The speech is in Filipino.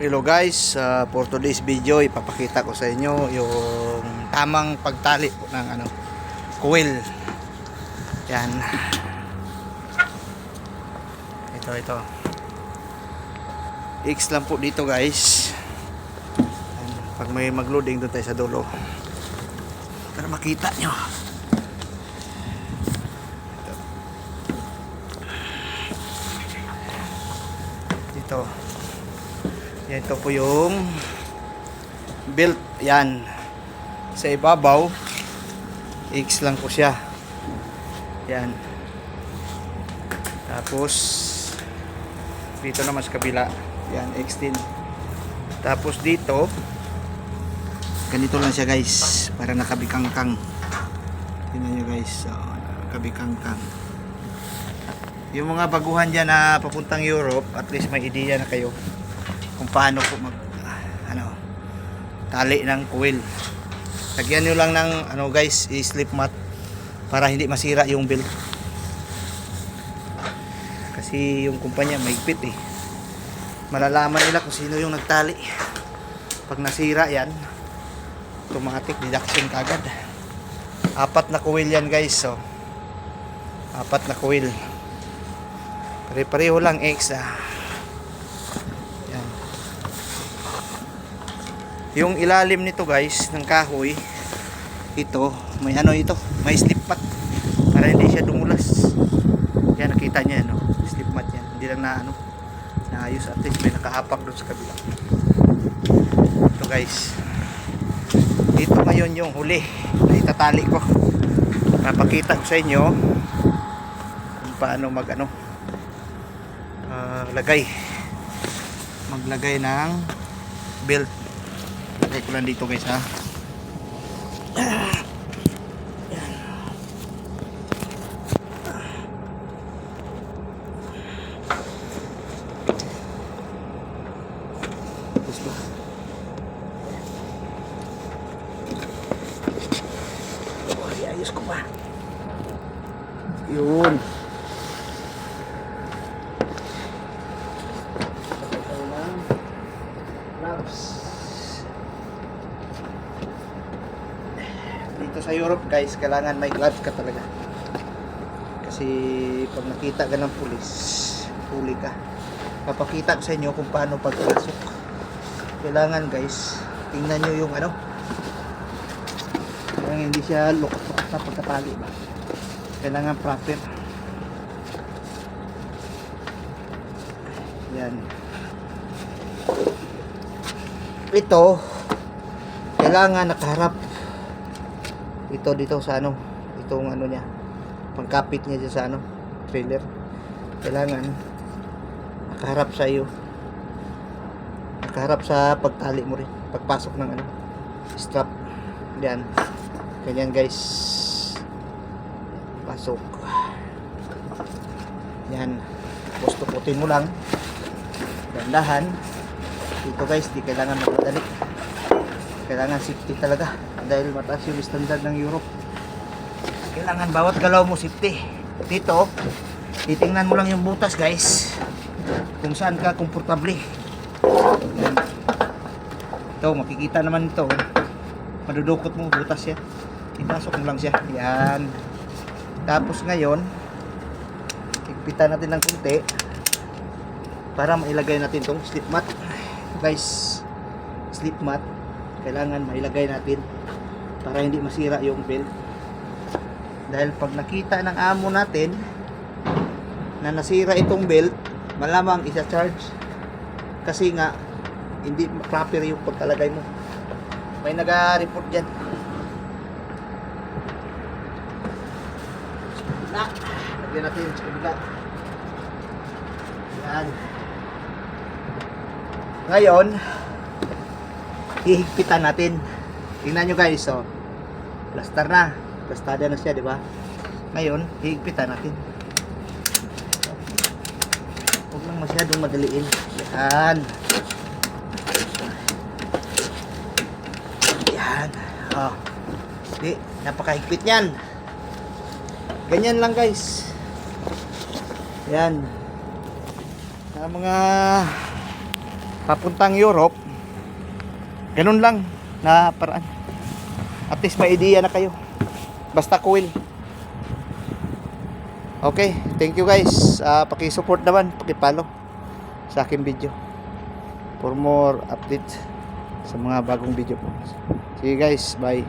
Hello guys, for today's video ipapakita ko sa inyo yung tamang pagtali po ng coil. Yan. Ito. X lang po dito guys. Yan. Pag may mag-loading doon tayo sa dulo para makita nyo. Dito. Yan, ito po yung belt. Yan. Sa ibabaw, X lang po siya. Yan. Tapos, dito naman sa kabila. Yan, X din. Tapos dito, ganito lang siya guys. Para nakabikangkang. Tingnan nyo guys. So, nakabikangkang. Yung mga baguhan dyan na papuntang Europe, at least may idea na kayo kung paano po mag tali ng coil. Lagyan nyo lang ng guys, slip mat para hindi masira yung belt. Kasi yung kumpanya mahigpit eh. Malalaman nila kung sino yung nagtali. Pag nasira yan, automatic deduction kagad. 4 na coil yan guys. So 4 na coil. Pare-pareho lang X Yan. Yung ilalim nito guys ng kahoy, ito may ito, may slip mat para hindi siya dumulas. Yan, nakita niya slip mat yan. Hindi lang naayos, at least may nakahapak doon sa kabila. Ito guys. Ito ngayon yung huli na itatali ko. Napakita ko sa inyo kung paano maglagay ng belt. Lagay ko lang dito guys ha. Yan. Tapos ba? Ayos ko pa. Yun. Dito sa Europe guys, kailangan may gloves ka talaga. Kasi pag nakita ka ng pulis, huli ka. Papakita ko sa inyo kung paano pagpasok. Kailangan guys, tingnan nyo yung kailangan hindi siya lukot-lukot sa pagkatali ba. Kailangan proper. Yan. Ito kailangan nakaharap. Ito dito sa itong niya, pangkapit niya dyan sa trailer. Kailangan nakaharap sa iyo, nakaharap sa pagtali mo rin pagpasok ng strap. Yan, ganyan guys, pasok. Yan, tapos tuputin mo lang dandahan. Dito guys, di kailangan magmadali, kailangan safety talaga dahil mataas yung standard ng Europe. Kailangan bawat galaw mo safety. Dito titingnan mo lang yung butas guys, kung saan ka komportable. Ito makikita naman ito, madudukot mo butas yan, ipasok mo lang siya. Yan. Tapos ngayon higpitan natin ng kunti para mailagay natin tong slip mat guys. Slip mat kailangan mailagay natin para hindi masira yung belt. Dahil pag nakita ng amo natin na nasira itong belt, malamang isa-charge kasi nga hindi proper yung pagkalagay mo. May nag-report dyan. Lagyan natin sa kabila. Yan. Ngayon hihigpitan natin. Tingnan nyo guys, plaster na, plastada na siya, di ba? Ngayon hihigpitan natin. Huwag lang masyadong madaliin. Yan. Yan. Di, napakahigpit niyan. Ganyan lang guys. Yan. Mga papuntang Europe, ganun lang na paraan. At least may idea na kayo. Basta coil. Okay, thank you guys. Paki-support naman, paki-follow sa aking video for more updates sa mga bagong video po. See you guys, bye.